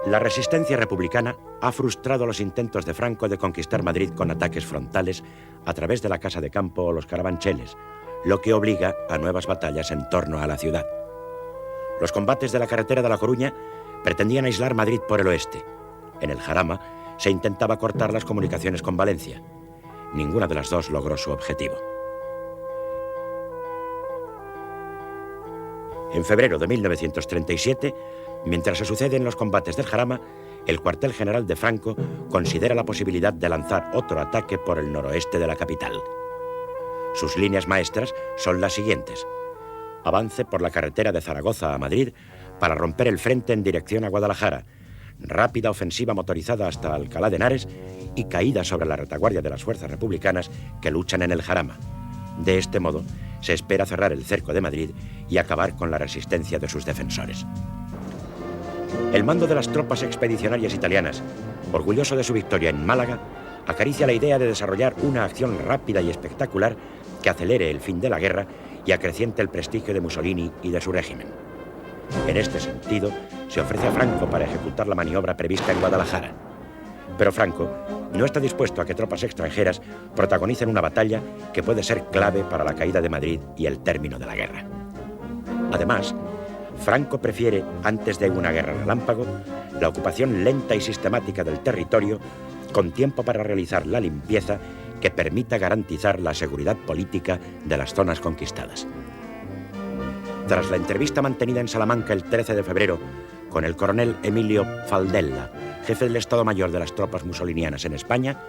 La resistencia republicana ha frustrado los intentos de Franco de conquistar Madrid con ataques frontales a través de la Casa de Campo o los Carabancheles, lo que obliga a nuevas batallas en torno a la ciudad. Los combates de la carretera de La Coruña pretendían aislar Madrid por el oeste. En el Jarama se intentaba cortar las comunicaciones con Valencia. Ninguna de las dos logró su objetivo. En febrero de 1937, mientras se suceden los combates del Jarama, el cuartel general de Franco considera la posibilidad de lanzar otro ataque por el noroeste de la capital. Sus líneas maestras son las siguientes: avance por la carretera de Zaragoza a Madrid para romper el frente en dirección a Guadalajara, rápida ofensiva motorizada hasta Alcalá de Henares y caída sobre la retaguardia de las fuerzas republicanas que luchan en el Jarama. De este modo, se espera cerrar el cerco de Madrid y acabar con la resistencia de sus defensores. El mando de las tropas expedicionarias italianas, orgulloso de su victoria en Málaga, acaricia la idea de desarrollar una acción rápida y espectacular que acelere el fin de la guerra y acreciente el prestigio de Mussolini y de su régimen. En este sentido, se ofrece a Franco para ejecutar la maniobra prevista en Guadalajara. Pero Franco no está dispuesto a que tropas extranjeras protagonicen una batalla que puede ser clave para la caída de Madrid y el término de la guerra. Además, Franco prefiere, antes de una guerra relámpago, la ocupación lenta y sistemática del territorio, con tiempo para realizar la limpieza que permita garantizar la seguridad política de las zonas conquistadas. Tras la entrevista mantenida en Salamanca el 13 de febrero con el coronel Emilio Faldella, jefe del Estado Mayor de las tropas musolinianas en España,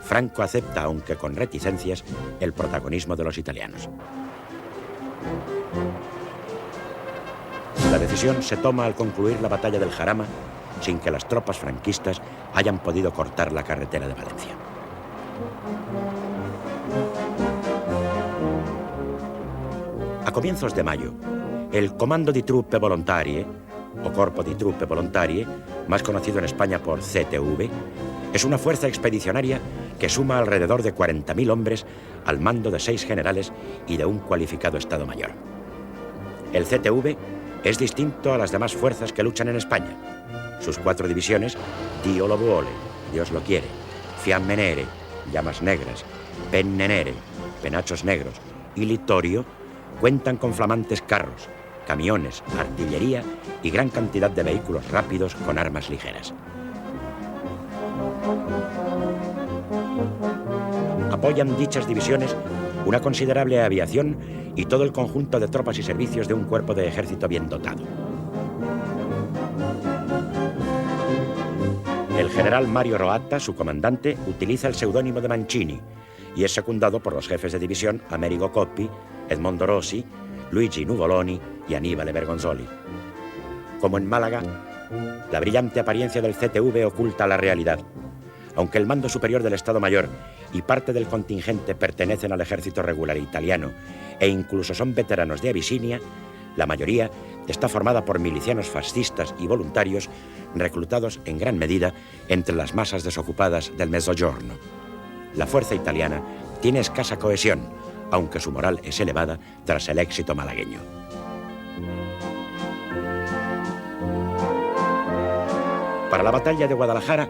Franco acepta, aunque con reticencias, el protagonismo de los italianos. La decisión se toma al concluir la batalla del Jarama, sin que las tropas franquistas hayan podido cortar la carretera de Valencia. A comienzos de mayo, el Comando di Truppe Volontarie, o Corpo di Truppe Volontarie, más conocido en España por CTV, es una fuerza expedicionaria que suma alrededor de 40.000 hombres al mando de 6 generales y de un cualificado Estado Mayor. El CTV es distinto a las demás fuerzas que luchan en España. Sus 4 divisiones, Dio lo vuole, Dios lo quiere, Fiamme Nere, Llamas Negras, Penne Nere, Penachos Negros y Littorio, cuentan con flamantes carros, camiones, artillería y gran cantidad de vehículos rápidos con armas ligeras. Apoyan dichas divisiones una considerable aviación y todo el conjunto de tropas y servicios de un cuerpo de ejército bien dotado. El general Mario Roatta, su comandante, utiliza el seudónimo de Mancini y es secundado por los jefes de división Amerigo Coppi, Edmondo Rossi, Luigi Nuvoloni y Aníbal Bergonzoli. Como en Málaga, la brillante apariencia del CTV oculta la realidad. Aunque el mando superior del Estado Mayor y parte del contingente pertenecen al ejército regular italiano e incluso son veteranos de Abisinia, la mayoría está formada por milicianos fascistas y voluntarios reclutados en gran medida entre las masas desocupadas del Mezzogiorno. La fuerza italiana tiene escasa cohesión, aunque su moral es elevada tras el éxito malagueño. Para la batalla de Guadalajara,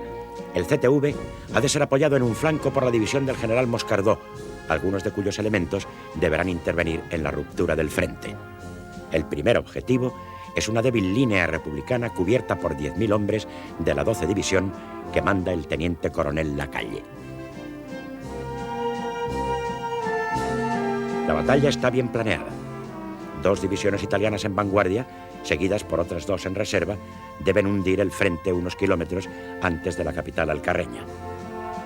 el CTV ha de ser apoyado en un flanco por la división del general Moscardó, algunos de cuyos elementos deberán intervenir en la ruptura del frente. El primer objetivo es una débil línea republicana cubierta por 10.000 hombres de la 12 División que manda el teniente coronel Lacalle. La batalla está bien planeada. 2 divisiones italianas en vanguardia, seguidas por otras 2 en reserva, deben hundir el frente unos kilómetros antes de la capital alcarreña.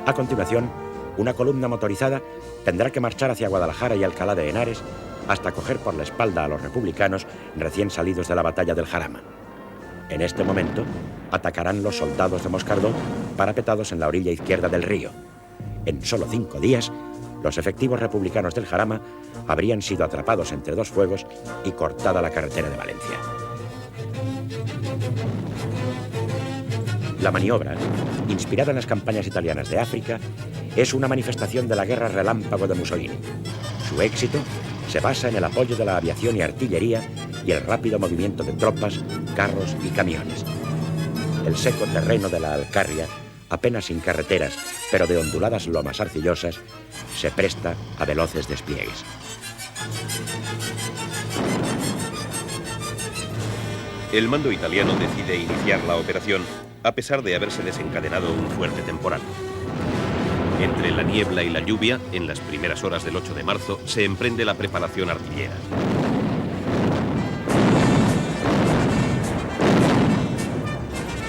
A continuación, una columna motorizada tendrá que marchar hacia Guadalajara y Alcalá de Henares hasta coger por la espalda a los republicanos recién salidos de la batalla del Jarama. En este momento, atacarán los soldados de Moscardó parapetados en la orilla izquierda del río. En solo 5 días, los efectivos republicanos del Jarama habrían sido atrapados entre 2 fuegos y cortada la carretera de Valencia. La maniobra, inspirada en las campañas italianas de África, es una manifestación de la guerra relámpago de Mussolini. Su éxito se basa en el apoyo de la aviación y artillería y el rápido movimiento de tropas, carros y camiones. el seco terreno de la Alcarria, apenas sin carreteras, pero de onduladas lomas arcillosas, se presta a veloces despliegues. El mando italiano decide iniciar la operación a pesar de haberse desencadenado un fuerte temporal. Entre la niebla y la lluvia, en las primeras horas del 8 de marzo, se emprende la preparación artillera.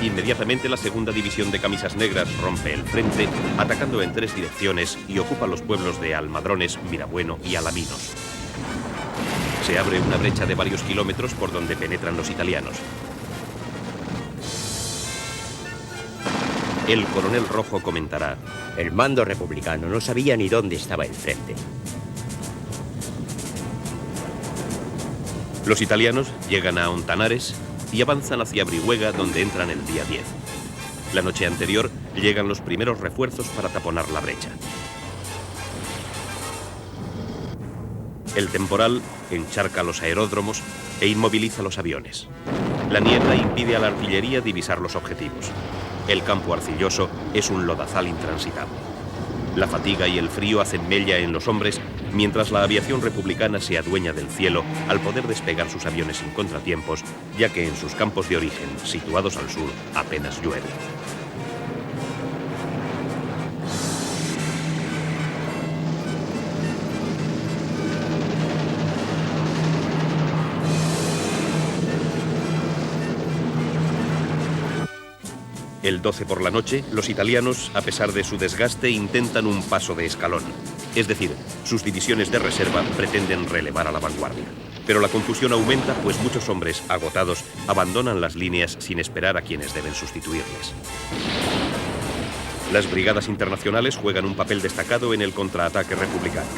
Inmediatamente la segunda división de camisas negras rompe el frente, atacando en 3 direcciones y ocupa los pueblos de Almadrones, Mirabueno y Alaminos. Se abre una brecha de varios kilómetros por donde penetran los italianos. El coronel Rojo comentará: el mando republicano no sabía ni dónde estaba el frente. Los italianos llegan a Ontanares y avanzan hacia Brihuega, donde entran el día 10. La noche anterior llegan los primeros refuerzos para taponar la brecha. El temporal encharca los aeródromos e inmoviliza los aviones. La niebla impide a la artillería divisar los objetivos. El campo arcilloso es un lodazal intransitable. La fatiga y el frío hacen mella en los hombres, mientras la aviación republicana se adueña del cielo al poder despegar sus aviones sin contratiempos, ya que en sus campos de origen, situados al sur, apenas llueve. El 12 por la noche, los italianos, a pesar de su desgaste, intentan un paso de escalón. Es decir, sus divisiones de reserva pretenden relevar a la vanguardia. Pero la confusión aumenta, pues muchos hombres, agotados, abandonan las líneas sin esperar a quienes deben sustituirles. Las brigadas internacionales juegan un papel destacado en el contraataque republicano.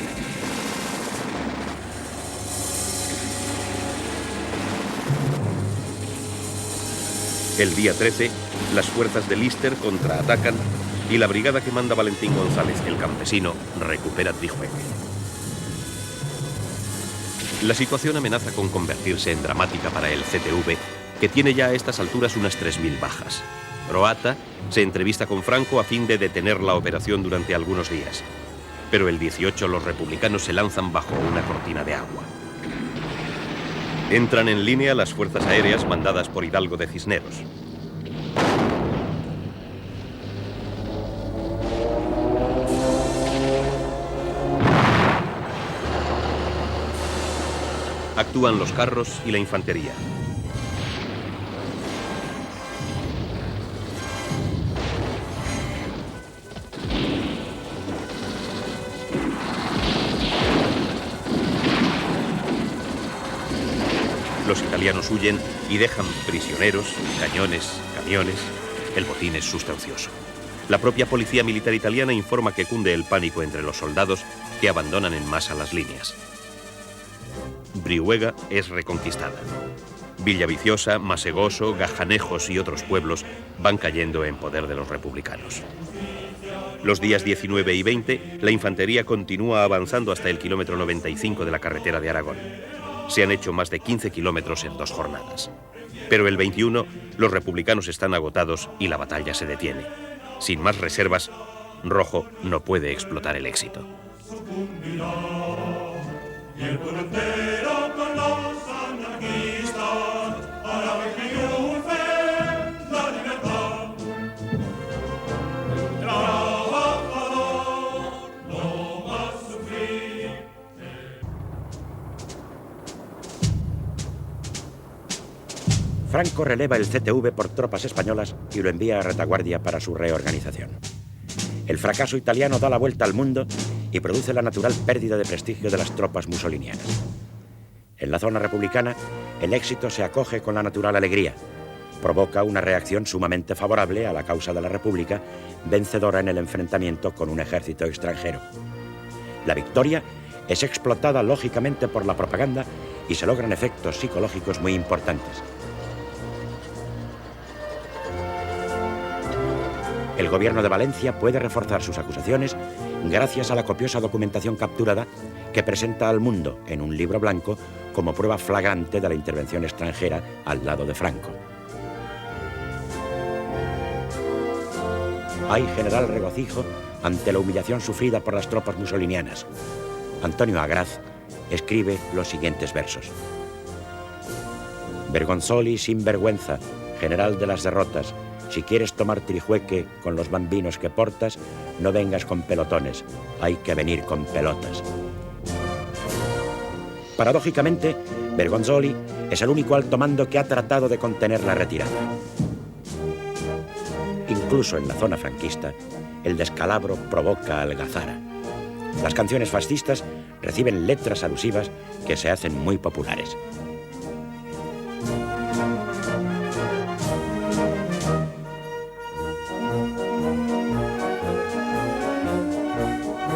El día 13, las fuerzas de Lister contraatacan y la brigada que manda Valentín González, el campesino, recupera Brihuega. La situación amenaza con convertirse en dramática para el CTV, que tiene ya a estas alturas unas 3.000 bajas. Roata se entrevista con Franco a fin de detener la operación durante algunos días. Pero el 18 los republicanos se lanzan bajo una cortina de agua. Entran en línea las fuerzas aéreas mandadas por Hidalgo de Cisneros. Actúan los carros y la infantería. Los italianos huyen y dejan prisioneros, cañones, camiones. El botín es sustancioso. La propia policía militar italiana informa que cunde el pánico entre los soldados, que abandonan en masa las líneas. Brihuega es reconquistada. Villaviciosa, Masegoso, Gajanejos y otros pueblos van cayendo en poder de los republicanos. Los días 19 y 20, la infantería continúa avanzando hasta el kilómetro 95 de la carretera de Aragón. Se han hecho más de 15 kilómetros en 2 jornadas. Pero el 21, los republicanos están agotados y la batalla se detiene. Sin más reservas, Rojo no puede explotar el éxito. Franco releva el CTV por tropas españolas y lo envía a retaguardia para su reorganización. El fracaso italiano da la vuelta al mundo y produce la natural pérdida de prestigio de las tropas mussolinianas. En la zona republicana, el éxito se acoge con la natural alegría. Provoca una reacción sumamente favorable a la causa de la República, vencedora en el enfrentamiento con un ejército extranjero. La victoria es explotada lógicamente por la propaganda y se logran efectos psicológicos muy importantes. El gobierno de Valencia puede reforzar sus acusaciones gracias a la copiosa documentación capturada que presenta al mundo en un libro blanco como prueba flagrante de la intervención extranjera al lado de Franco. hay general regocijo ante la humillación sufrida por las tropas musolinianas. Antonio Agraz escribe los siguientes versos. Bergonzoli, sin vergüenza, general de las derrotas, si quieres tomar trijueque con los bambinos que portas, no vengas con pelotones, hay que venir con pelotas. Paradójicamente, Bergonzoli es el único alto mando que ha tratado de contener la retirada. Incluso en la zona franquista, el descalabro provoca algazara. Las canciones fascistas reciben letras alusivas que se hacen muy populares.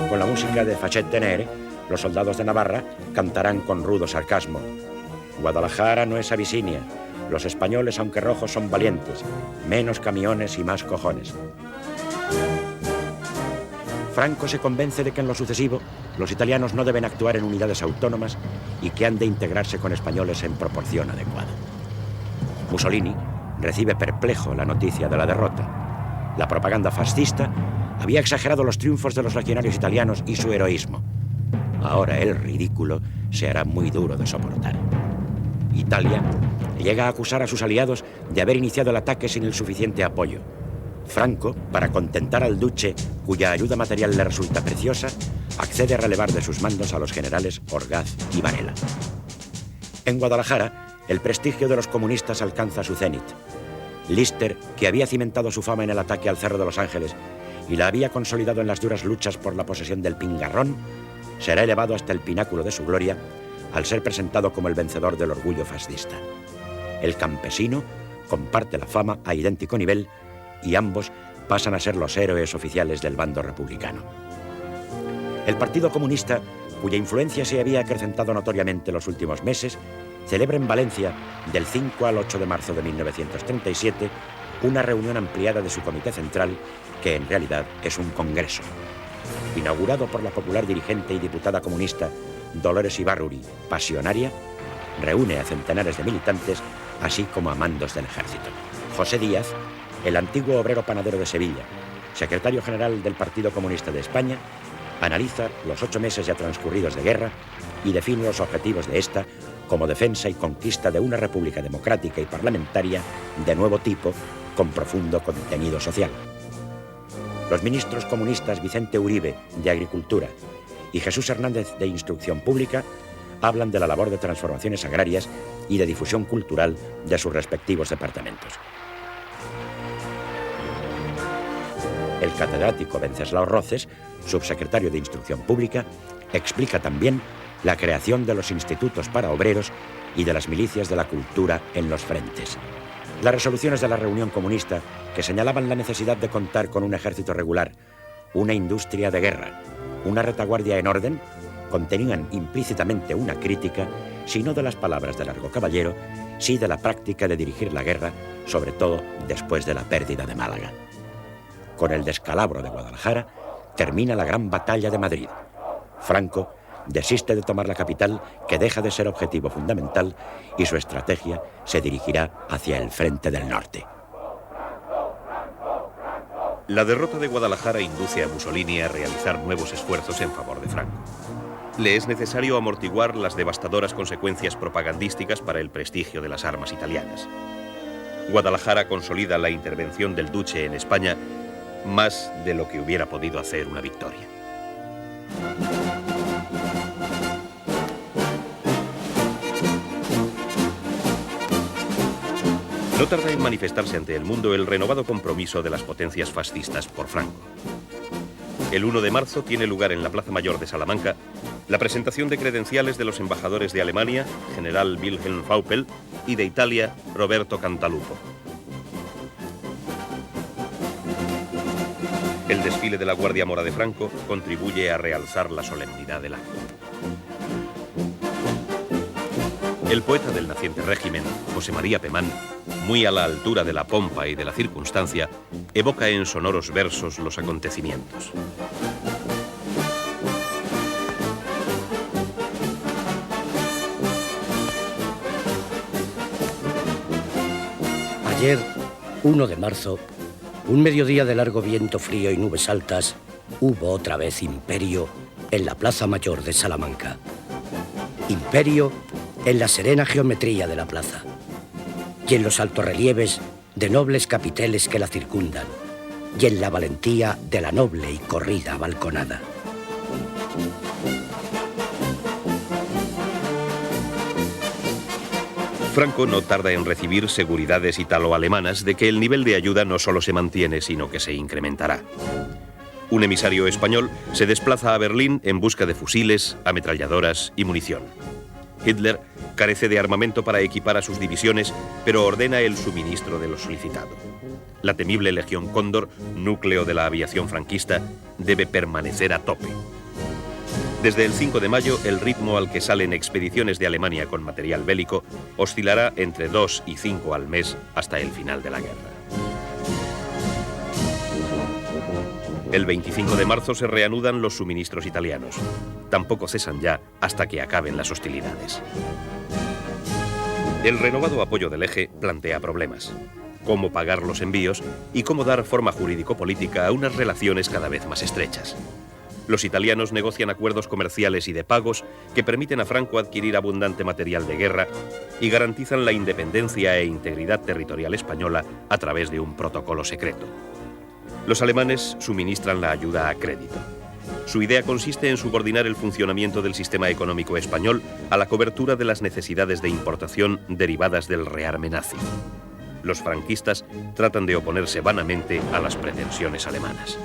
Con la música de Fachet Tenere, los soldados de Navarra cantarán con rudo sarcasmo. Guadalajara no es Abisinia. Los españoles, aunque rojos, son valientes. Menos camiones y más cojones. Franco se convence de que en lo sucesivo los italianos no deben actuar en unidades autónomas y que han de integrarse con españoles en proporción adecuada. Mussolini recibe perplejo la noticia de la derrota. La propaganda fascista había exagerado los triunfos de los legionarios italianos y su heroísmo. Ahora el ridículo se hará muy duro de soportar. Italia llega a acusar a sus aliados de haber iniciado el ataque sin el suficiente apoyo. Franco, para contentar al duce, cuya ayuda material le resulta preciosa, accede a relevar de sus mandos a los generales Orgaz y Varela. En Guadalajara, el prestigio de los comunistas alcanza su cenit. Lister, que había cimentado su fama en el ataque al Cerro de los Ángeles y la había consolidado en las duras luchas por la posesión del Pingarrón, será elevado hasta el pináculo de su gloria al ser presentado como el vencedor del orgullo fascista. El campesino comparte la fama a idéntico nivel y ambos pasan a ser los héroes oficiales del bando republicano. El Partido Comunista, cuya influencia se había acrecentado notoriamente los últimos meses, celebra en Valencia, del 5 al 8 de marzo de 1937, una reunión ampliada de su comité central, que en realidad es un congreso. Inaugurado por la popular dirigente y diputada comunista Dolores Ibarruri, pasionaria, reúne a centenares de militantes, así como a mandos del ejército. José Díaz, el antiguo obrero panadero de Sevilla, secretario general del Partido Comunista de España, analiza los 8 meses ya transcurridos de guerra y define los objetivos de esta como defensa y conquista de una república democrática y parlamentaria de nuevo tipo, con profundo contenido social. Los ministros comunistas Vicente Uribe, de Agricultura, y Jesús Hernández, de Instrucción Pública, hablan de la labor de transformaciones agrarias y de difusión cultural de sus respectivos departamentos. El catedrático Wenceslao Roces, subsecretario de Instrucción Pública, explica también la creación de los institutos para obreros y de las milicias de la cultura en los frentes. Las resoluciones de la reunión comunista, que señalaban la necesidad de contar con un ejército regular, una industria de guerra, una retaguardia en orden, contenían implícitamente una crítica, si no de las palabras de Largo Caballero, sí de la práctica de dirigir la guerra, sobre todo después de la pérdida de Málaga. Con el descalabro de Guadalajara, termina la gran batalla de Madrid. Franco desiste de tomar la capital, que deja de ser objetivo fundamental, y su estrategia se dirigirá hacia el frente del norte. La derrota de Guadalajara induce a Mussolini a realizar nuevos esfuerzos en favor de Franco. Le es necesario amortiguar las devastadoras consecuencias propagandísticas para el prestigio de las armas italianas. Guadalajara consolida la intervención del duce en España más de lo que hubiera podido hacer una victoria. No tarda en manifestarse ante el mundo el renovado compromiso de las potencias fascistas por Franco. El 1 de marzo tiene lugar en la Plaza Mayor de Salamanca la presentación de credenciales de los embajadores de Alemania, general Wilhelm Vaupel, y de Italia, Roberto Cantalupo. El desfile de la Guardia Mora de Franco contribuye a realzar la solemnidad del acto. El poeta del naciente régimen, José María Pemán, muy a la altura de la pompa y de la circunstancia, evoca en sonoros versos los acontecimientos. Ayer, 1 de marzo, Un mediodía de largo viento frío y nubes altas, hubo otra vez imperio en la Plaza Mayor de Salamanca. Imperio en la serena geometría de la plaza y en los altorrelieves de nobles capiteles que la circundan y en la valentía de la noble y corrida balconada. Franco no tarda en recibir seguridades italo-alemanas de que el nivel de ayuda no solo se mantiene, sino que se incrementará. Un emisario español se desplaza a Berlín en busca de fusiles, ametralladoras y munición. Hitler carece de armamento para equipar a sus divisiones, pero ordena el suministro de lo solicitado. La temible Legión Cóndor, núcleo de la aviación franquista, debe permanecer a tope. Desde el 5 de mayo, el ritmo al que salen expediciones de Alemania con material bélico oscilará entre 2 y 5 al mes hasta el final de la guerra. El 25 de marzo se reanudan los suministros italianos. Tampoco cesan ya hasta que acaben las hostilidades. El renovado apoyo del Eje plantea problemas. Cómo pagar los envíos y cómo dar forma jurídico-política a unas relaciones cada vez más estrechas. Los italianos negocian acuerdos comerciales y de pagos que permiten a Franco adquirir abundante material de guerra y garantizan la independencia e integridad territorial española a través de un protocolo secreto. Los alemanes suministran la ayuda a crédito. Su idea consiste en subordinar el funcionamiento del sistema económico español a la cobertura de las necesidades de importación derivadas del rearme nazi. Los franquistas tratan de oponerse vanamente a las pretensiones alemanas.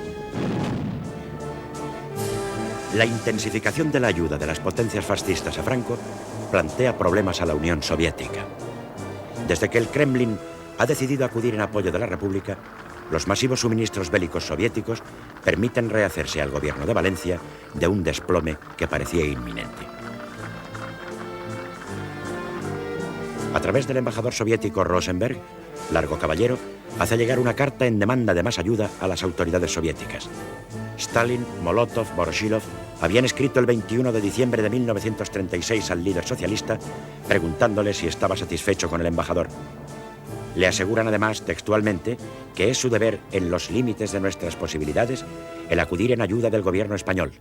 La intensificación de la ayuda de las potencias fascistas a Franco plantea problemas a la Unión Soviética. Desde que el Kremlin ha decidido acudir en apoyo de la República, los masivos suministros bélicos soviéticos permiten rehacerse al gobierno de Valencia de un desplome que parecía inminente. A través del embajador soviético Rosenberg, Largo Caballero hace llegar una carta en demanda de más ayuda a las autoridades soviéticas. Stalin, Molotov, Voroshilov habían escrito el 21 de diciembre de 1936 al líder socialista preguntándole si estaba satisfecho con el embajador. Le aseguran además textualmente que es su deber, en los límites de nuestras posibilidades, el acudir en ayuda del gobierno español.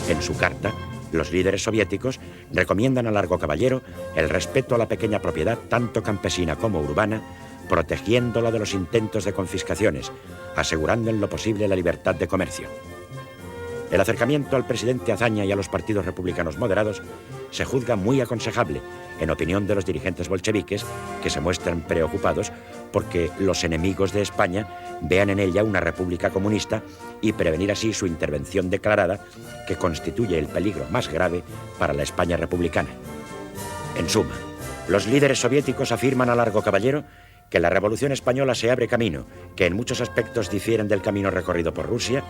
En su carta, los líderes soviéticos recomiendan a Largo Caballero el respeto a la pequeña propiedad, tanto campesina como urbana, protegiéndola de los intentos de confiscaciones, asegurando en lo posible la libertad de comercio. El acercamiento al presidente Azaña y a los partidos republicanos moderados se juzga muy aconsejable, en opinión de los dirigentes bolcheviques, que se muestran preocupados porque los enemigos de España vean en ella una república comunista y prevenir así su intervención declarada, que constituye el peligro más grave para la España republicana. En suma, los líderes soviéticos afirman a Largo Caballero que la Revolución Española se abre camino, que en muchos aspectos difieren del camino recorrido por Rusia,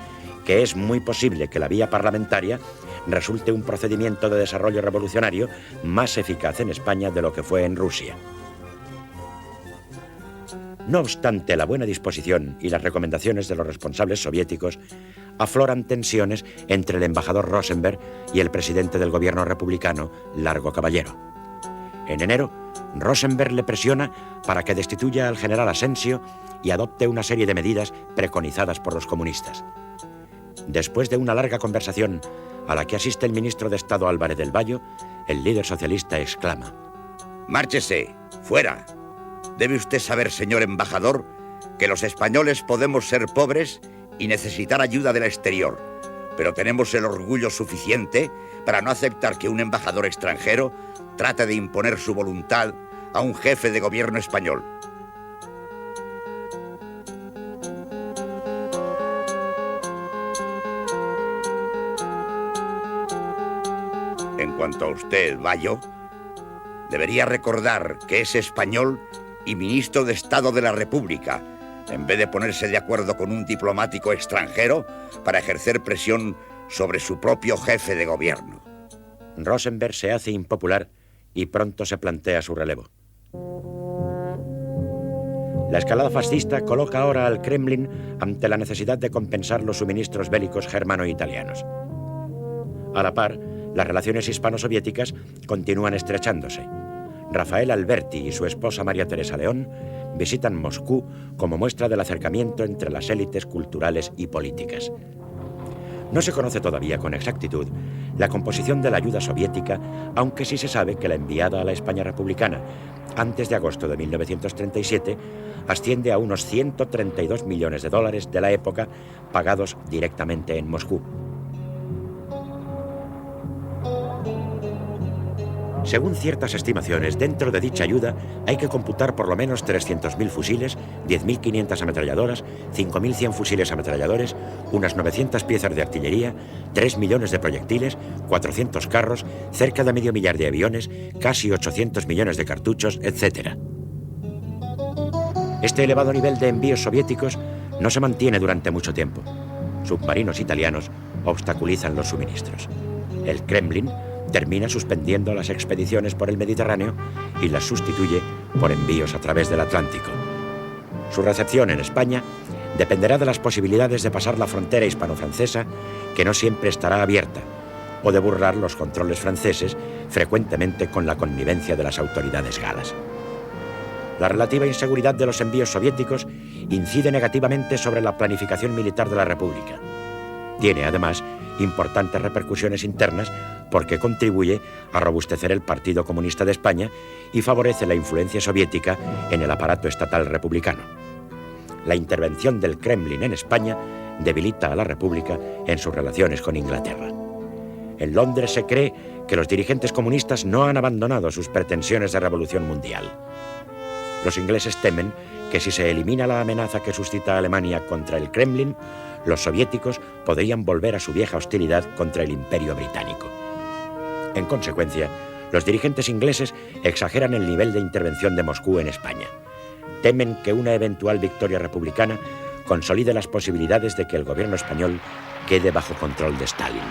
que es muy posible que la vía parlamentaria resulte un procedimiento de desarrollo revolucionario más eficaz en España de lo que fue en Rusia. No obstante la buena disposición y las recomendaciones de los responsables soviéticos, afloran tensiones entre el embajador Rosenberg y el presidente del gobierno republicano, Largo Caballero. En enero, Rosenberg le presiona para que destituya al general Asensio y adopte una serie de medidas preconizadas por los comunistas. Después de una larga conversación a la que asiste el ministro de Estado Álvarez del Valle, el líder socialista exclama: «Márchese, fuera. Debe usted saber, señor embajador, que los españoles podemos ser pobres y necesitar ayuda del exterior, pero tenemos el orgullo suficiente para no aceptar que un embajador extranjero trate de imponer su voluntad a un jefe de gobierno español». En cuanto a usted, Bayo, debería recordar que es español y ministro de Estado de la República, en vez de ponerse de acuerdo con un diplomático extranjero para ejercer presión sobre su propio jefe de gobierno. Rosenberg se hace impopular y pronto se plantea su relevo. La escalada fascista coloca ahora al Kremlin ante la necesidad de compensar los suministros bélicos germano-italianos. A la par, las relaciones hispano-soviéticas continúan estrechándose. Rafael Alberti y su esposa María Teresa León visitan Moscú como muestra del acercamiento entre las élites culturales y políticas. No se conoce todavía con exactitud la composición de la ayuda soviética, aunque sí se sabe que la enviada a la España republicana antes de agosto de 1937 asciende a unos 132 millones de dólares de la época pagados directamente en Moscú. Según ciertas estimaciones, dentro de dicha ayuda hay que computar por lo menos 300.000 fusiles, 10.500 ametralladoras, 5.100 fusiles ametralladores, unas 900 piezas de artillería, 3 millones de proyectiles, 400 carros, cerca de medio millar de aviones, casi 800 millones de cartuchos, etc. Este elevado nivel de envíos soviéticos no se mantiene durante mucho tiempo. Submarinos italianos obstaculizan los suministros. El Kremlin termina suspendiendo las expediciones por el Mediterráneo y las sustituye por envíos a través del Atlántico. Su recepción en España dependerá de las posibilidades de pasar la frontera hispano-francesa, que no siempre estará abierta, o de burlar los controles franceses, frecuentemente con la connivencia de las autoridades galas. La relativa inseguridad de los envíos soviéticos incide negativamente sobre la planificación militar de la República. Tiene, además, importantes repercusiones internas porque contribuye a robustecer el Partido Comunista de España y favorece la influencia soviética en el aparato estatal republicano. La intervención del Kremlin en España debilita a la República en sus relaciones con Inglaterra. En Londres se cree que los dirigentes comunistas no han abandonado sus pretensiones de revolución mundial. Los ingleses temen que si se elimina la amenaza que suscita Alemania contra el Kremlin, los soviéticos podrían volver a su vieja hostilidad contra el Imperio británico. En consecuencia, los dirigentes ingleses exageran el nivel de intervención de Moscú en España. Temen que una eventual victoria republicana consolide las posibilidades de que el gobierno español quede bajo control de Stalin.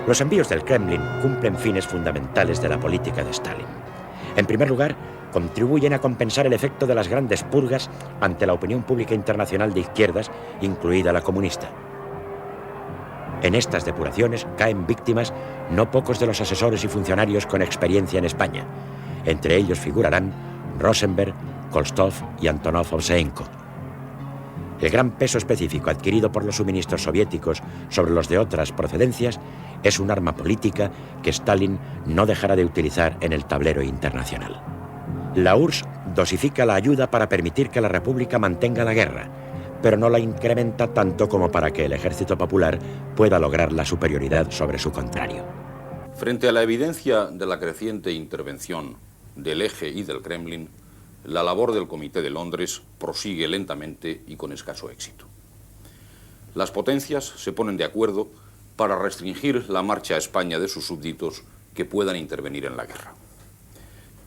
Los envíos del Kremlin cumplen fines fundamentales de la política de Stalin. En primer lugar, contribuyen a compensar el efecto de las grandes purgas ante la opinión pública internacional de izquierdas, incluida la comunista. En estas depuraciones caen víctimas no pocos de los asesores y funcionarios con experiencia en España. Entre ellos figurarán Rosenberg, Kolstov y Antonov Ovseenko. El gran peso específico adquirido por los suministros soviéticos sobre los de otras procedencias es un arma política que Stalin no dejará de utilizar en el tablero internacional. La URSS dosifica la ayuda para permitir que la República mantenga la guerra, pero no la incrementa tanto como para que el ejército popular pueda lograr la superioridad sobre su contrario. Frente a la evidencia de la creciente intervención del Eje y del Kremlin, la labor del Comité de Londres prosigue lentamente y con escaso éxito. Las potencias se ponen de acuerdo para restringir la marcha a España de sus súbditos que puedan intervenir en la guerra.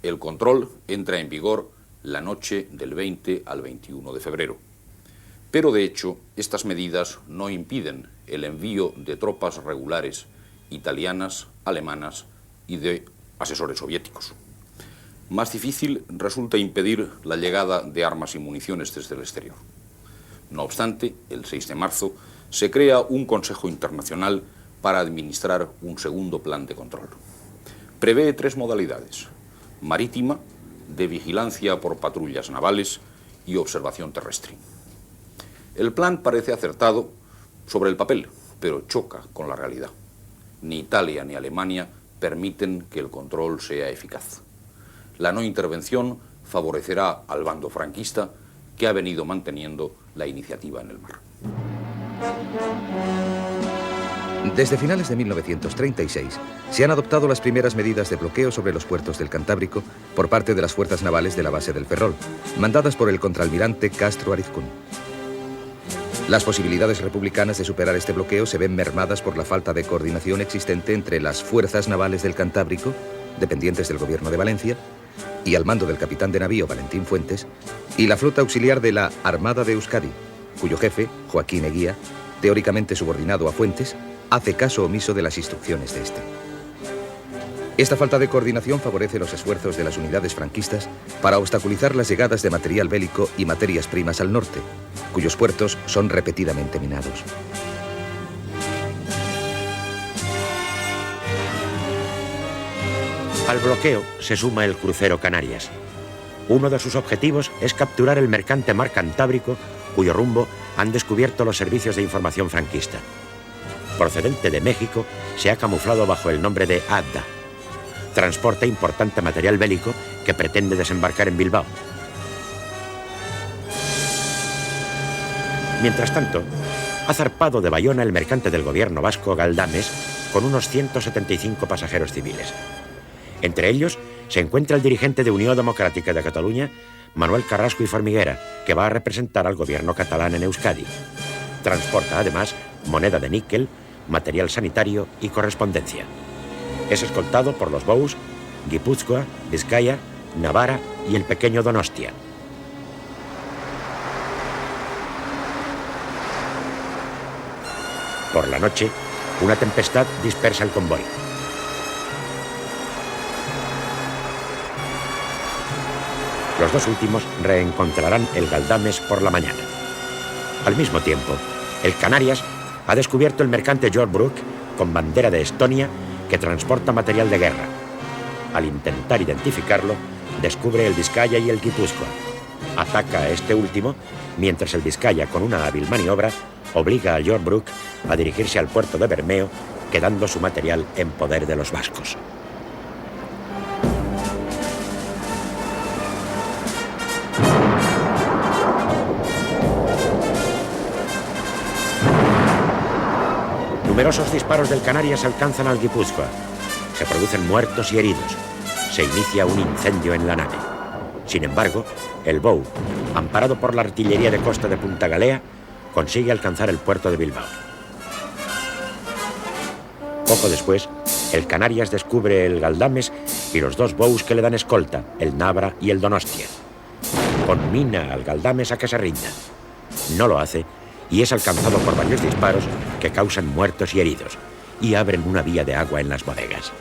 El control entra en vigor la noche del 20 al 21 de febrero. Pero de hecho, estas medidas no impiden el envío de tropas regulares italianas, alemanas y de asesores soviéticos. Más difícil resulta impedir la llegada de armas y municiones desde el exterior. No obstante, el 6 de marzo se crea un Consejo Internacional para administrar un segundo plan de control. Prevé 3 modalidades: marítima, de vigilancia por patrullas navales y observación terrestre. El plan parece acertado sobre el papel, pero choca con la realidad. Ni Italia ni Alemania permiten que el control sea eficaz. La no intervención favorecerá al bando franquista, que ha venido manteniendo la iniciativa en el mar. Desde finales de 1936 se han adoptado las primeras medidas de bloqueo sobre los puertos del Cantábrico por parte de las fuerzas navales de la base del Ferrol, mandadas por el contraalmirante Castro Arizcún. Las posibilidades republicanas de superar este bloqueo se ven mermadas por la falta de coordinación existente entre las fuerzas navales del Cantábrico, dependientes del gobierno de Valencia, y al mando del capitán de navío Valentín Fuentes, y la flota auxiliar de la Armada de Euskadi, cuyo jefe, Joaquín Eguía, teóricamente subordinado a Fuentes, hace caso omiso de las instrucciones de este. Esta falta de coordinación favorece los esfuerzos de las unidades franquistas para obstaculizar las llegadas de material bélico y materias primas al norte, cuyos puertos son repetidamente minados. Al bloqueo se suma el crucero Canarias. Uno de sus objetivos es capturar el mercante Mar Cantábrico, cuyo rumbo han descubierto los servicios de información franquista. Procedente de México, se ha camuflado bajo el nombre de Adda. Transporta importante material bélico que pretende desembarcar en Bilbao. Mientras tanto, ha zarpado de Bayona el mercante del gobierno vasco Galdames con unos 175 pasajeros civiles. Entre ellos se encuentra el dirigente de Unió Democràtica de Cataluña, Manuel Carrasco y Formiguera, que va a representar al gobierno catalán en Euskadi. Transporta además moneda de níquel, material sanitario y correspondencia. Es escoltado por los Bous, Guipúzcoa, Vizcaya, Navarra y el pequeño Donostia. Por la noche, una tempestad dispersa el convoy. Los dos últimos reencontrarán el Galdames por la mañana. Al mismo tiempo, el Canarias ha descubierto el mercante Jorbrook con bandera de Estonia que transporta material de guerra. Al intentar identificarlo, descubre el Vizcaya y el Guipúzcoa. Ataca a este último, mientras el Vizcaya, con una hábil maniobra, obliga a Jorbrook a dirigirse al puerto de Bermeo, quedando su material en poder de los vascos. Numerosos disparos del Canarias alcanzan al Guipúzcoa. Se producen muertos y heridos. Se inicia un incendio en la nave. Sin embargo, el Bou, amparado por la artillería de costa de Punta Galea, consigue alcanzar el puerto de Bilbao. Poco después, el Canarias descubre el Galdames y los dos Bous que le dan escolta, el Nabra y el Donostia. Conmina al Galdames a que se rinda. No lo hace y es alcanzado por varios disparos que causan muertos y heridos y abren una vía de agua en las bodegas.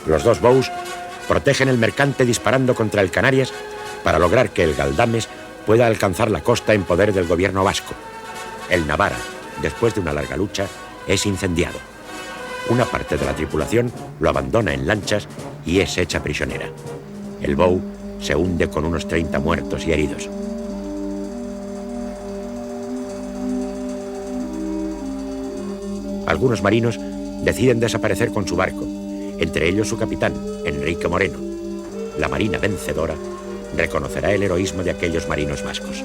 Los dos Bous protegen el mercante disparando contra el Canarias para lograr que el Galdames pueda alcanzar la costa en poder del gobierno vasco. El Navarra, después de una larga lucha, es incendiado. Una parte de la tripulación lo abandona en lanchas y es hecha prisionera. El Bou se hunde con unos 30 muertos y heridos. Algunos marinos deciden desaparecer con su barco, entre ellos su capitán, Enrique Moreno. La marina vencedora reconocerá el heroísmo de aquellos marinos vascos.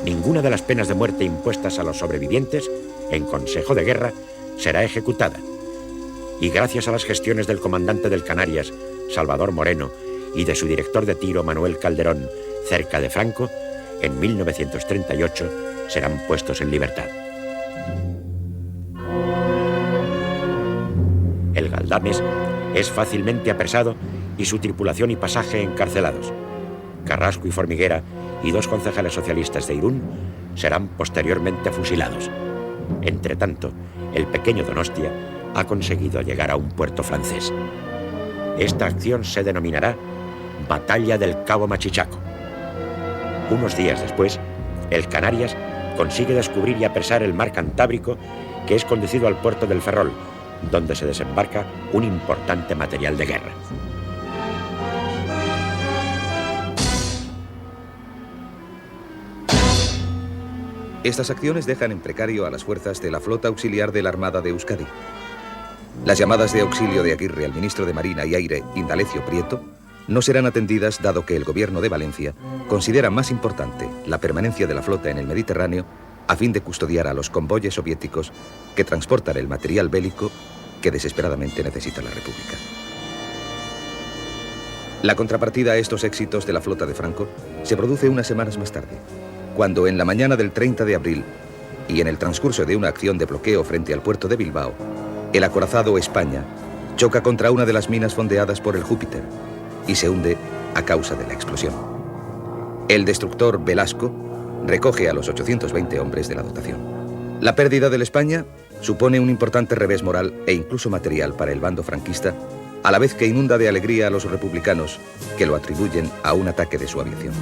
Ninguna de las penas de muerte impuestas a los sobrevivientes en Consejo de Guerra será ejecutada. Y gracias a las gestiones del comandante del Canarias, Salvador Moreno, y de su director de tiro, Manuel Calderón, cerca de Franco, en 1938 serán puestos en libertad. El Galdames es fácilmente apresado y su tripulación y pasaje encarcelados. Carrasco y Formiguera y dos concejales socialistas de Irún serán posteriormente fusilados. Entretanto, el pequeño Donostia ha conseguido llegar a un puerto francés. Esta acción se denominará Batalla del Cabo Machichaco. Unos días después, el Canarias consigue descubrir y apresar el mar Cantábrico, que es conducido al puerto del Ferrol, donde se desembarca un importante material de guerra. Estas acciones dejan en precario a las fuerzas de la flota auxiliar de la Armada de Euskadi. Las llamadas de auxilio de Aguirre al ministro de Marina y Aire, Indalecio Prieto, no serán atendidas dado que el gobierno de Valencia considera más importante la permanencia de la flota en el Mediterráneo a fin de custodiar a los convoyes soviéticos que transportan el material bélico que desesperadamente necesita la República. La contrapartida a estos éxitos de la flota de Franco se produce unas semanas más tarde, cuando en la mañana del 30 de abril y en el transcurso de una acción de bloqueo frente al puerto de Bilbao, el acorazado España choca contra una de las minas fondeadas por el Júpiter y se hunde a causa de la explosión. El destructor Velasco recoge a los 820 hombres de la dotación. La pérdida del España supone un importante revés moral e incluso material para el bando franquista, a la vez que inunda de alegría a los republicanos que lo atribuyen a un ataque de su aviación.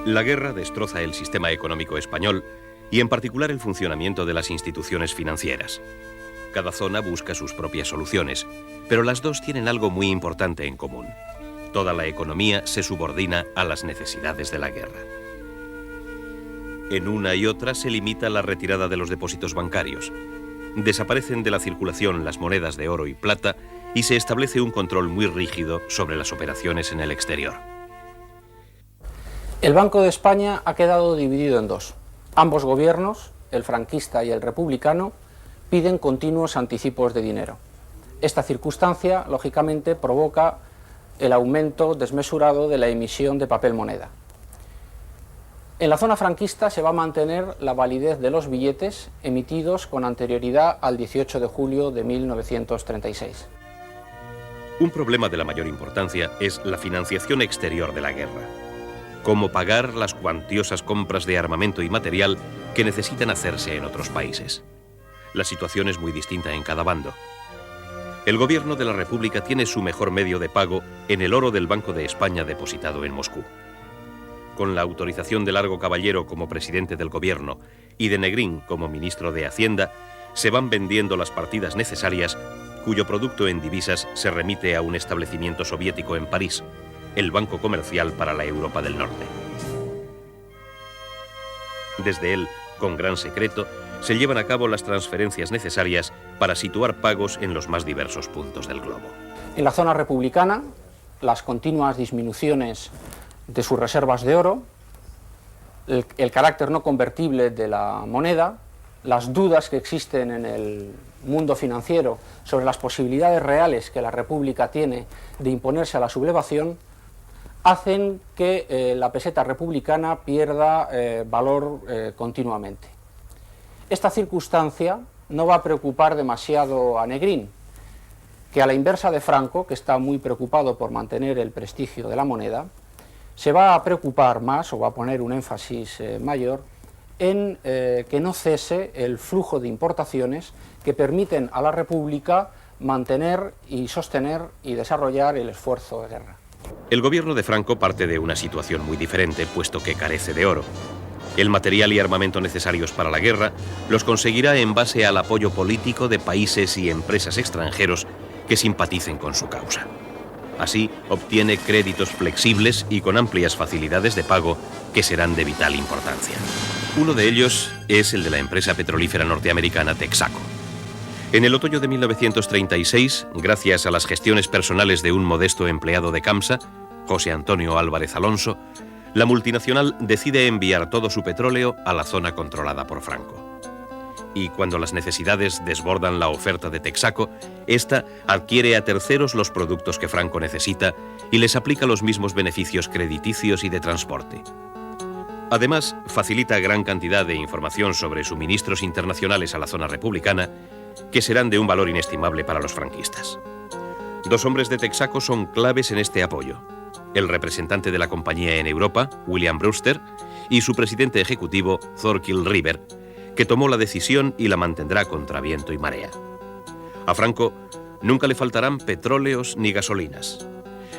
La guerra destroza el sistema económico español y en particular el funcionamiento de las instituciones financieras. Cada zona busca sus propias soluciones, pero las dos tienen algo muy importante en común. Toda la economía se subordina a las necesidades de la guerra. En una y otra se limita la retirada de los depósitos bancarios. Desaparecen de la circulación las monedas de oro y plata y se establece un control muy rígido sobre las operaciones en el exterior. El Banco de España ha quedado dividido en dos. Ambos gobiernos, el franquista y el republicano, piden continuos anticipos de dinero. Esta circunstancia, lógicamente, provoca el aumento desmesurado de la emisión de papel moneda. En la zona franquista se va a mantener la validez de los billetes emitidos con anterioridad al 18 de julio de 1936. Un problema de la mayor importancia es la financiación exterior de la guerra. Cómo pagar las cuantiosas compras de armamento y material que necesitan hacerse en otros países. La situación es muy distinta en cada bando. El gobierno de la República tiene su mejor medio de pago en el oro del Banco de España depositado en Moscú. Con la autorización de Largo Caballero como presidente del gobierno y de Negrín como ministro de Hacienda, se van vendiendo las partidas necesarias, cuyo producto en divisas se remite a un establecimiento soviético en París, el Banco Comercial para la Europa del Norte. Desde él, con gran secreto, se llevan a cabo las transferencias necesarias para situar pagos en los más diversos puntos del globo. En la zona republicana, las continuas disminuciones de sus reservas de oro, el carácter no convertible de la moneda, las dudas que existen en el mundo financiero sobre las posibilidades reales que la República tiene de imponerse a la sublevación, hacen que la peseta republicana pierda valor continuamente. Esta circunstancia no va a preocupar demasiado a Negrín, que a la inversa de Franco, que está muy preocupado por mantener el prestigio de la moneda, se va a preocupar más, o va a poner un énfasis mayor, en que no cese el flujo de importaciones que permiten a la República mantener y sostener y desarrollar el esfuerzo de guerra. El gobierno de Franco parte de una situación muy diferente, puesto que carece de oro. El material y armamento necesarios para la guerra los conseguirá en base al apoyo político de países y empresas extranjeros que simpaticen con su causa. Así, obtiene créditos flexibles y con amplias facilidades de pago que serán de vital importancia. Uno de ellos es el de la empresa petrolífera norteamericana Texaco. En el otoño de 1936, gracias a las gestiones personales de un modesto empleado de Camsa, José Antonio Álvarez Alonso, la multinacional decide enviar todo su petróleo a la zona controlada por Franco. Y cuando las necesidades desbordan la oferta de Texaco, ésta adquiere a terceros los productos que Franco necesita y les aplica los mismos beneficios crediticios y de transporte. Además, facilita gran cantidad de información sobre suministros internacionales a la zona republicana, que serán de un valor inestimable para los franquistas. Dos hombres de Texaco son claves en este apoyo: el representante de la compañía en Europa, William Brewster, y su presidente ejecutivo, Thorkild River, que tomó la decisión y la mantendrá contra viento y marea. A Franco nunca le faltarán petróleos ni gasolinas.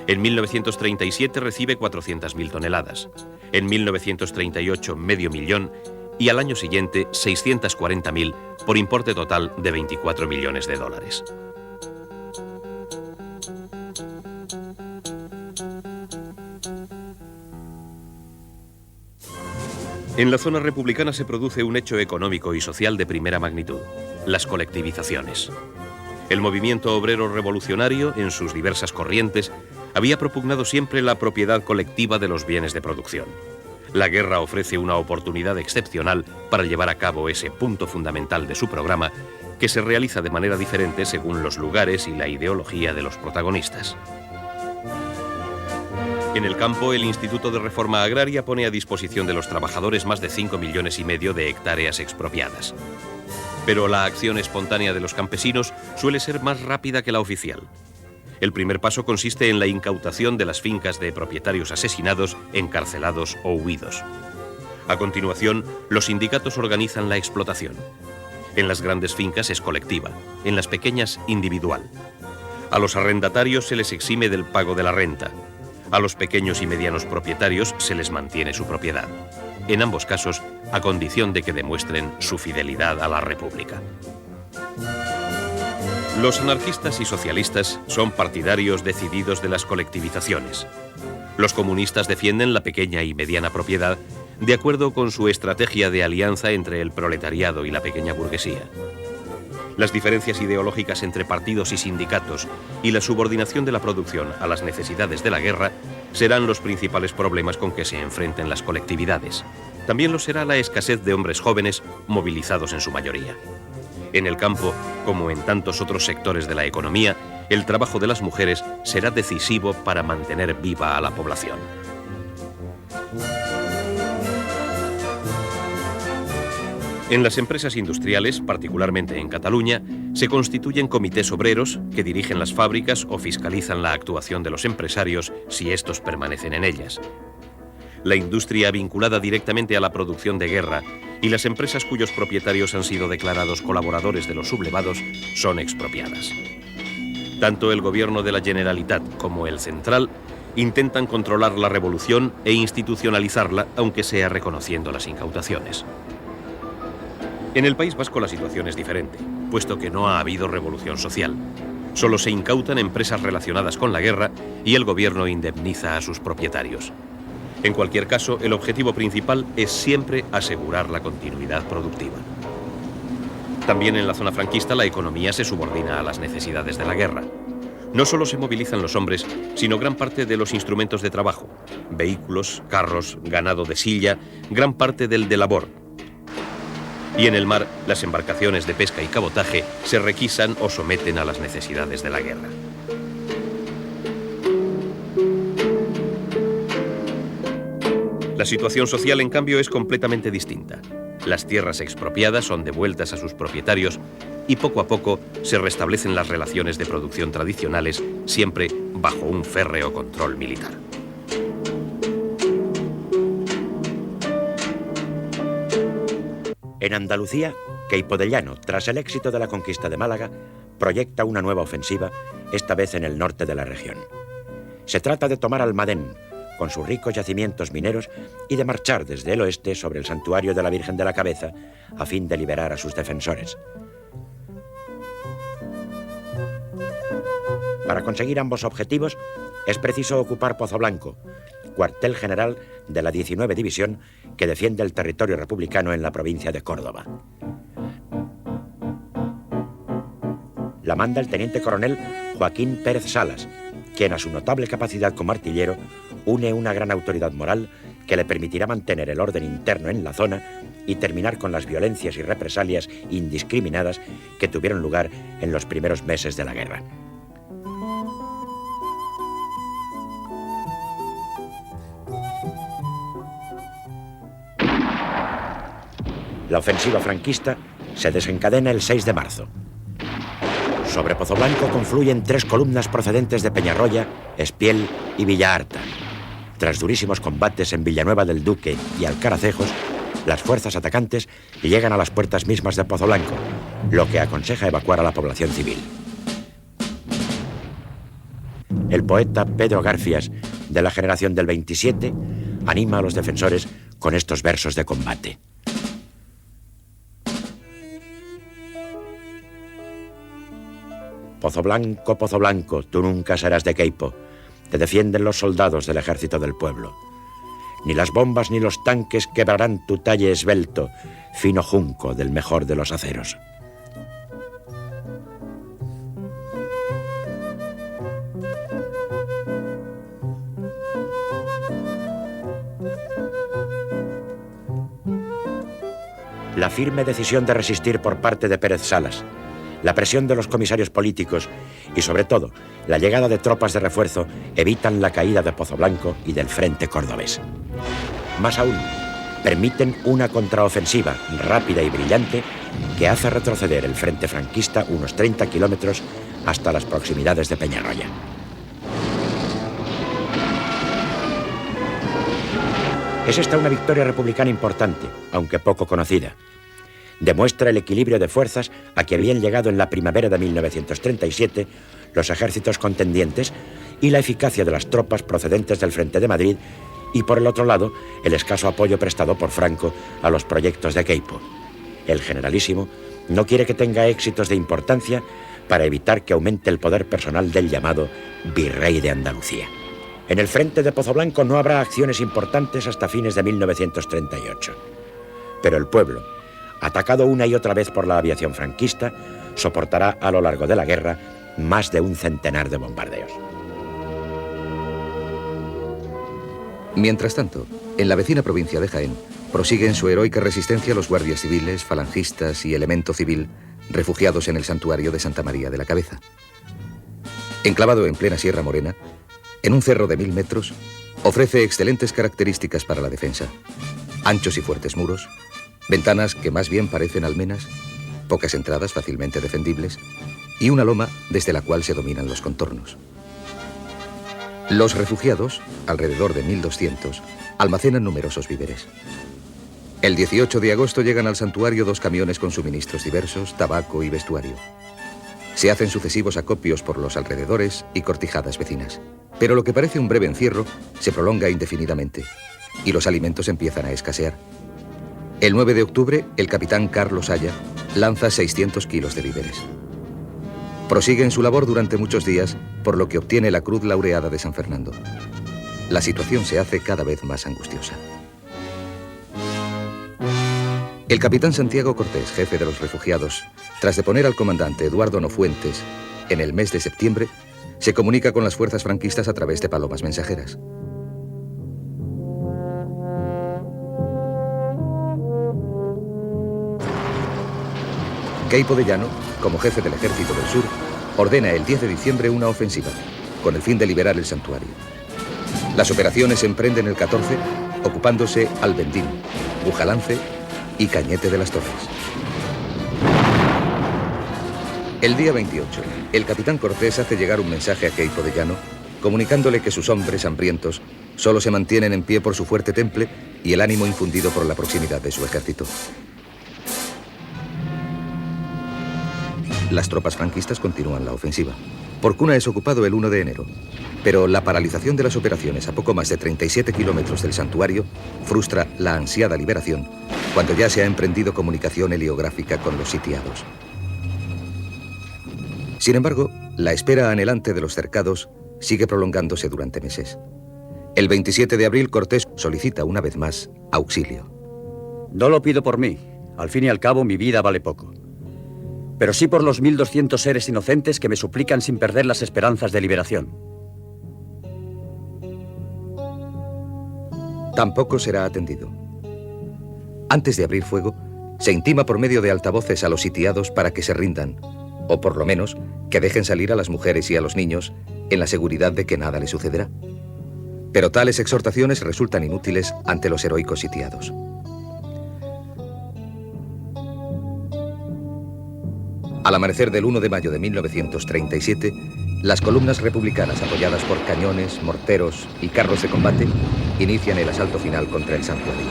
En 1937 recibe 400.000 toneladas, en 1938 medio millón y al año siguiente 640.000 por importe total de 24 millones de dólares. En la zona republicana se produce un hecho económico y social de primera magnitud: las colectivizaciones. El movimiento obrero revolucionario, en sus diversas corrientes, había propugnado siempre la propiedad colectiva de los bienes de producción. La guerra ofrece una oportunidad excepcional para llevar a cabo ese punto fundamental de su programa, que se realiza de manera diferente según los lugares y la ideología de los protagonistas. En el campo, el Instituto de Reforma Agraria pone a disposición de los trabajadores más de 5,5 millones de hectáreas expropiadas. Pero la acción espontánea de los campesinos suele ser más rápida que la oficial. El primer paso consiste en la incautación de las fincas de propietarios asesinados, encarcelados o huidos. A continuación, los sindicatos organizan la explotación. En las grandes fincas es colectiva, en las pequeñas individual. A los arrendatarios se les exime del pago de la renta. A los pequeños y medianos propietarios se les mantiene su propiedad. En ambos casos, a condición de que demuestren su fidelidad a la República. Los anarquistas y socialistas son partidarios decididos de las colectivizaciones. Los comunistas defienden la pequeña y mediana propiedad de acuerdo con su estrategia de alianza entre el proletariado y la pequeña burguesía. Las diferencias ideológicas entre partidos y sindicatos y la subordinación de la producción a las necesidades de la guerra serán los principales problemas con que se enfrenten las colectividades. También lo será la escasez de hombres jóvenes movilizados en su mayoría. En el campo, como en tantos otros sectores de la economía, el trabajo de las mujeres será decisivo para mantener viva a la población. En las empresas industriales, particularmente en Cataluña, se constituyen comités obreros que dirigen las fábricas o fiscalizan la actuación de los empresarios si estos permanecen en ellas. La industria vinculada directamente a la producción de guerra y las empresas cuyos propietarios han sido declarados colaboradores de los sublevados son expropiadas. Tanto el gobierno de la Generalitat como el central intentan controlar la revolución e institucionalizarla, aunque sea reconociendo las incautaciones. En el País Vasco la situación es diferente, puesto que no ha habido revolución social. Solo se incautan empresas relacionadas con la guerra y el gobierno indemniza a sus propietarios. En cualquier caso, el objetivo principal es siempre asegurar la continuidad productiva. También en la zona franquista la economía se subordina a las necesidades de la guerra. No solo se movilizan los hombres, sino gran parte de los instrumentos de trabajo, vehículos, carros, ganado de silla, gran parte del de labor. Y en el mar, las embarcaciones de pesca y cabotaje se requisan o someten a las necesidades de la guerra. La situación social, en cambio, es completamente distinta. Las tierras expropiadas son devueltas a sus propietarios y poco a poco se restablecen las relaciones de producción tradicionales, siempre bajo un férreo control militar. En Andalucía, Queipo de Llano, tras el éxito de la conquista de Málaga, proyecta una nueva ofensiva, esta vez en el norte de la región. Se trata de tomar Almadén, con sus ricos yacimientos mineros, y de marchar desde el oeste sobre el santuario de la Virgen de la Cabeza, a fin de liberar a sus defensores. Para conseguir ambos objetivos, es preciso ocupar Pozoblanco, cuartel general de la 19 División que defiende el territorio republicano en la provincia de Córdoba. La manda el teniente coronel Joaquín Pérez Salas, quien a su notable capacidad como artillero une una gran autoridad moral que le permitirá mantener el orden interno en la zona y terminar con las violencias y represalias indiscriminadas que tuvieron lugar en los primeros meses de la guerra. La ofensiva franquista se desencadena el 6 de marzo. Sobre Pozoblanco confluyen 3 columnas procedentes de Peñarroya, Espiel y Villaharta. Tras durísimos combates en Villanueva del Duque y Alcaracejos, las fuerzas atacantes llegan a las puertas mismas de Pozoblanco, lo que aconseja evacuar a la población civil. El poeta Pedro Garfias, de la generación del 27, anima a los defensores con estos versos de combate. Pozoblanco, Pozoblanco, tú nunca serás de Queipo. Te defienden los soldados del ejército del pueblo. Ni las bombas ni los tanques quebrarán tu talle esbelto, fino junco del mejor de los aceros. La firme decisión de resistir por parte de Pérez Salas, la presión de los comisarios políticos y, sobre todo, la llegada de tropas de refuerzo evitan la caída de Pozoblanco y del frente cordobés. Más aún, permiten una contraofensiva rápida y brillante que hace retroceder el frente franquista unos 30 kilómetros hasta las proximidades de Peñarroya. Es esta una victoria republicana importante, aunque poco conocida. Demuestra el equilibrio de fuerzas a que habían llegado en la primavera de 1937 los ejércitos contendientes y la eficacia de las tropas procedentes del frente de Madrid, y por el otro lado, el escaso apoyo prestado por Franco a los proyectos de Queipo. El generalísimo no quiere que tenga éxitos de importancia para evitar que aumente el poder personal del llamado virrey de Andalucía. En el frente de Pozoblanco no habrá acciones importantes hasta fines de 1938. Pero el pueblo, atacado una y otra vez por la aviación franquista, soportará a lo largo de la guerra más de un centenar de bombardeos. Mientras tanto, en la vecina provincia de Jaén, prosiguen su heroica resistencia los guardias civiles, falangistas y elemento civil refugiados en el santuario de Santa María de la Cabeza. Enclavado en plena Sierra Morena, en un cerro de 1000 metros, ofrece excelentes características para la defensa. Anchos y fuertes muros, ventanas que más bien parecen almenas, pocas entradas fácilmente defendibles y una loma desde la cual se dominan los contornos. Los refugiados, alrededor de 1200, almacenan numerosos víveres. El 18 de agosto llegan al santuario 2 camiones con suministros diversos, tabaco y vestuario. Se hacen sucesivos acopios por los alrededores y cortijadas vecinas. Pero lo que parece un breve encierro se prolonga indefinidamente y los alimentos empiezan a escasear. El 9 de octubre, el capitán Carlos Haya lanza 600 kilos de víveres. Prosigue en su labor durante muchos días, por lo que obtiene la Cruz Laureada de San Fernando. La situación se hace cada vez más angustiosa. El capitán Santiago Cortés, jefe de los refugiados, tras deponer al comandante Eduardo Nofuentes en el mes de septiembre, se comunica con las fuerzas franquistas a través de palomas mensajeras. Queipo de Llano, como jefe del Ejército del Sur, ordena el 10 de diciembre una ofensiva, con el fin de liberar el santuario. Las operaciones se emprenden el 14, ocupándose Albendín, Bujalance y Cañete de las Torres. El día 28, el capitán Cortés hace llegar un mensaje a Queipo de Llano, comunicándole que sus hombres hambrientos solo se mantienen en pie por su fuerte temple y el ánimo infundido por la proximidad de su ejército. Las tropas franquistas continúan la ofensiva. Porcuna es ocupado el 1 de enero, pero la paralización de las operaciones a poco más de 37 kilómetros del santuario frustra la ansiada liberación cuando ya se ha emprendido comunicación heliográfica con los sitiados. Sin embargo, la espera anhelante de los cercados sigue prolongándose durante meses. El 27 de abril, Cortés solicita una vez más auxilio. No lo pido por mí. Al fin y al cabo, mi vida vale poco. Pero sí por los 1200 seres inocentes que me suplican sin perder las esperanzas de liberación. Tampoco será atendido. Antes de abrir fuego, se intima por medio de altavoces a los sitiados para que se rindan, o por lo menos que dejen salir a las mujeres y a los niños en la seguridad de que nada les sucederá. Pero tales exhortaciones resultan inútiles ante los heroicos sitiados. Al amanecer del 1 de mayo de 1937, las columnas republicanas apoyadas por cañones, morteros y carros de combate inician el asalto final contra el santuario.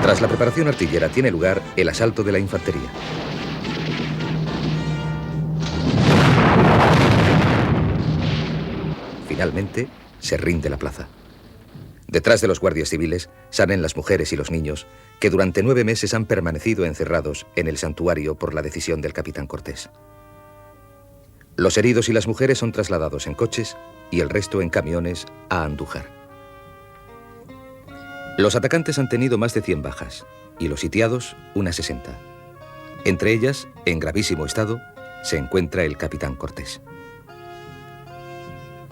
Tras la preparación artillera tiene lugar el asalto de la infantería. Finalmente, se rinde la plaza. Detrás de los guardias civiles salen las mujeres y los niños, que durante 9 meses han permanecido encerrados en el santuario por la decisión del capitán Cortés. Los heridos y las mujeres son trasladados en coches y el resto en camiones a Andújar. Los atacantes han tenido más de 100 bajas y los sitiados unas 60. Entre ellas, en gravísimo estado, se encuentra el capitán Cortés.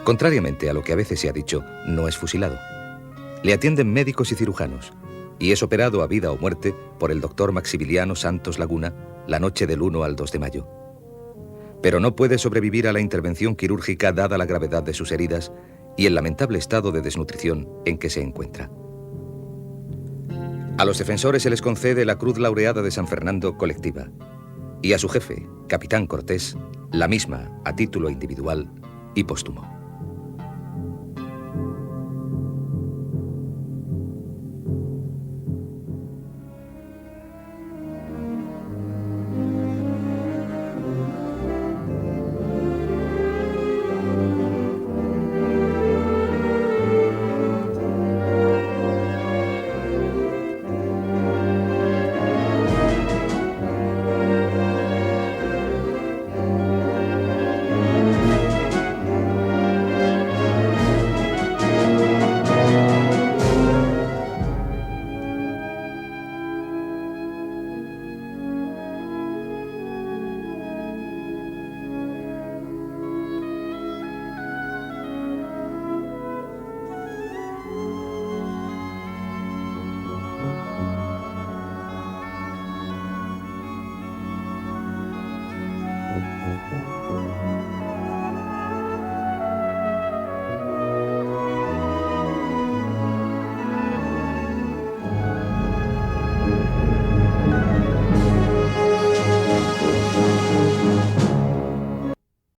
Contrariamente a lo que a veces se ha dicho, no es fusilado. Le atienden médicos y cirujanos y es operado a vida o muerte por el doctor Maximiliano Santos Laguna la noche del 1 al 2 de mayo. Pero no puede sobrevivir a la intervención quirúrgica dada la gravedad de sus heridas y el lamentable estado de desnutrición en que se encuentra. A los defensores se les concede la Cruz Laureada de San Fernando colectiva y a su jefe, capitán Cortés, la misma a título individual y póstumo.